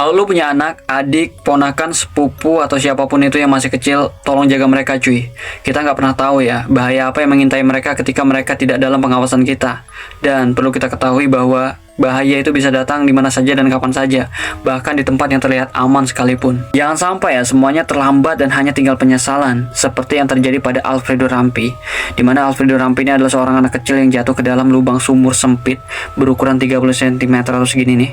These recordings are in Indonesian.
Kalau lu punya anak, adik, ponakan, sepupu, atau siapapun itu yang masih kecil, tolong jaga mereka cuy. Kita nggak pernah tahu ya, bahaya apa yang mengintai mereka ketika mereka tidak dalam pengawasan kita. Dan perlu kita ketahui bahwa bahaya itu bisa datang di mana saja dan kapan saja, bahkan di tempat yang terlihat aman sekalipun. Jangan sampai ya semuanya terlambat dan hanya tinggal penyesalan, seperti yang terjadi pada Alfredo Rampi, di mana Alfredo Rampi ini adalah seorang anak kecil yang jatuh ke dalam lubang sumur sempit berukuran 30 cm atau segini nih,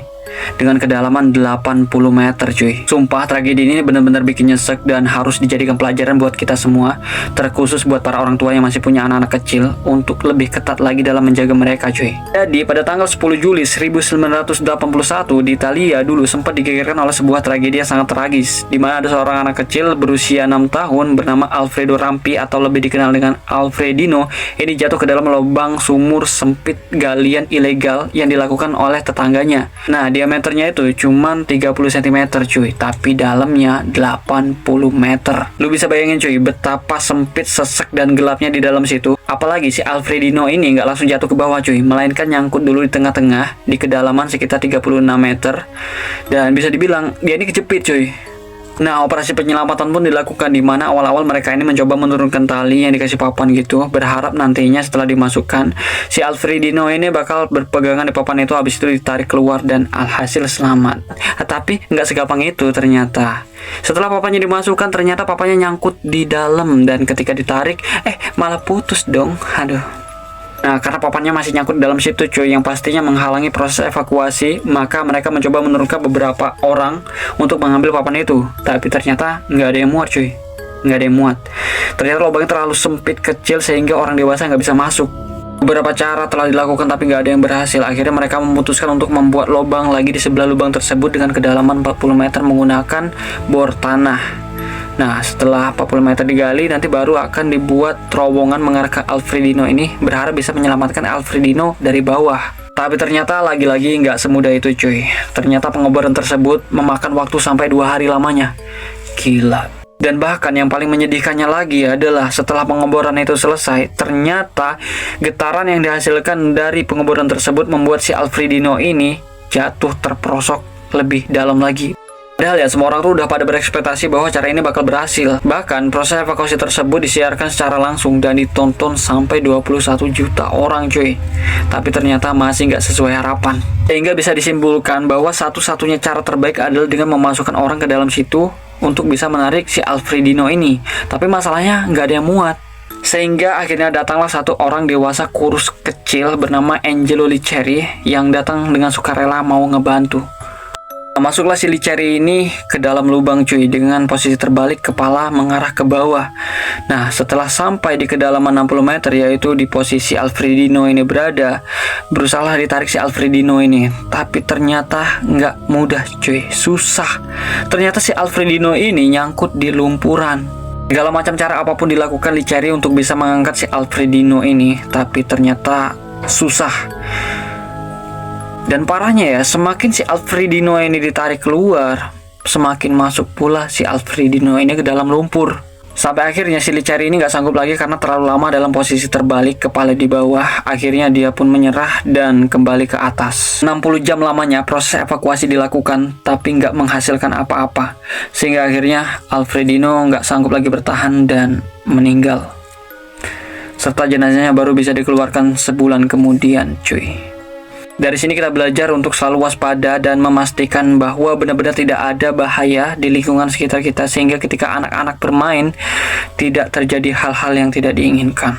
dengan kedalaman 80 meter cuy. Sumpah tragedi ini benar-benar bikin nyesek dan harus dijadikan pelajaran buat kita semua, terkhusus buat para orang tua yang masih punya anak-anak kecil, untuk lebih ketat lagi dalam menjaga mereka cuy. Jadi pada tanggal 10 Juli 1981 di Italia dulu sempat digegerkan oleh sebuah tragedi yang sangat tragis, di mana ada seorang anak kecil berusia 6 tahun bernama Alfredo Rampi atau lebih dikenal dengan Alfredino. Ini jatuh ke dalam lubang sumur sempit galian ilegal yang dilakukan oleh tetangganya. Nah, diameternya itu cuman 30 cm cuy, tapi dalamnya 80 meter. Lu bisa bayangin cuy, betapa sempit, sesek, dan gelapnya di dalam situ. Apalagi si Alfredino ini nggak langsung jatuh ke bawah cuy, melainkan nyangkut dulu di tengah-tengah di kedalaman sekitar 36 meter. Dan bisa dibilang dia ini kejepit cuy. Nah, operasi penyelamatan pun dilakukan, di mana awal-awal mereka ini mencoba menurunkan tali yang dikasih papan gitu, berharap nantinya setelah dimasukkan, si Alfredino ini bakal berpegangan di papan itu, habis itu ditarik keluar dan alhasil selamat. Tapi nggak segampang itu ternyata. Setelah papannya dimasukkan, ternyata papannya nyangkut di dalam, dan ketika ditarik, malah putus dong. Aduh. Nah, karena papannya masih nyangkut dalam situ cuy, yang pastinya menghalangi proses evakuasi, maka mereka mencoba menurunkan beberapa orang untuk mengambil papan itu. Tapi ternyata nggak ada yang muat cuy, nggak ada yang muat. Ternyata lubangnya terlalu sempit, kecil, sehingga orang dewasa nggak bisa masuk. Beberapa cara telah dilakukan tapi nggak ada yang berhasil. Akhirnya mereka memutuskan untuk membuat lubang lagi di sebelah lubang tersebut dengan kedalaman 40 meter menggunakan bor tanah. Nah, setelah 40 meter digali, nanti baru akan dibuat terowongan mengarah ke Alfredino ini, berharap bisa menyelamatkan Alfredino dari bawah. Tapi ternyata lagi-lagi nggak semudah itu cuy. Ternyata pengeboran tersebut memakan waktu sampai 2 hari lamanya. Gila. Dan bahkan yang paling menyedihkannya lagi adalah setelah pengeboran itu selesai, ternyata getaran yang dihasilkan dari pengeboran tersebut membuat si Alfredino ini jatuh terperosok lebih dalam lagi. Padahal ya semua orang tuh udah pada berekspektasi bahwa cara ini bakal berhasil. Bahkan proses evakuasi tersebut disiarkan secara langsung dan ditonton sampai 21 juta orang cuy. Tapi ternyata masih nggak sesuai harapan. Sehingga bisa disimpulkan bahwa satu-satunya cara terbaik adalah dengan memasukkan orang ke dalam situ untuk bisa menarik si Alfredino ini. Tapi masalahnya nggak ada yang muat. Sehingga akhirnya datanglah satu orang dewasa kurus kecil bernama Angelo Liceri yang datang dengan sukarela mau ngebantu. Masuklah si Liceri ini ke dalam lubang cuy, dengan posisi terbalik, kepala mengarah ke bawah. Nah, setelah sampai di kedalaman 60 meter, yaitu di posisi Alfredino ini berada, berusaha ditarik si Alfredino ini. Tapi ternyata nggak mudah cuy, susah. Ternyata si Alfredino ini nyangkut di lumpuran. Segala macam cara apapun dilakukan Liceri untuk bisa mengangkat si Alfredino ini, tapi ternyata susah. Dan parahnya ya, semakin si Alfredino ini ditarik keluar, semakin masuk pula si Alfredino ini ke dalam lumpur. Sampai akhirnya si Liceri ini nggak sanggup lagi karena terlalu lama dalam posisi terbalik, kepala di bawah. Akhirnya dia pun menyerah dan kembali ke atas. 60 jam lamanya proses evakuasi dilakukan, tapi nggak menghasilkan apa-apa. Sehingga akhirnya Alfredino nggak sanggup lagi bertahan dan meninggal. Serta jenazahnya baru bisa dikeluarkan sebulan kemudian cuy. Dari sini kita belajar untuk selalu waspada dan memastikan bahwa benar-benar tidak ada bahaya di lingkungan sekitar kita, sehingga ketika anak-anak bermain tidak terjadi hal-hal yang tidak diinginkan.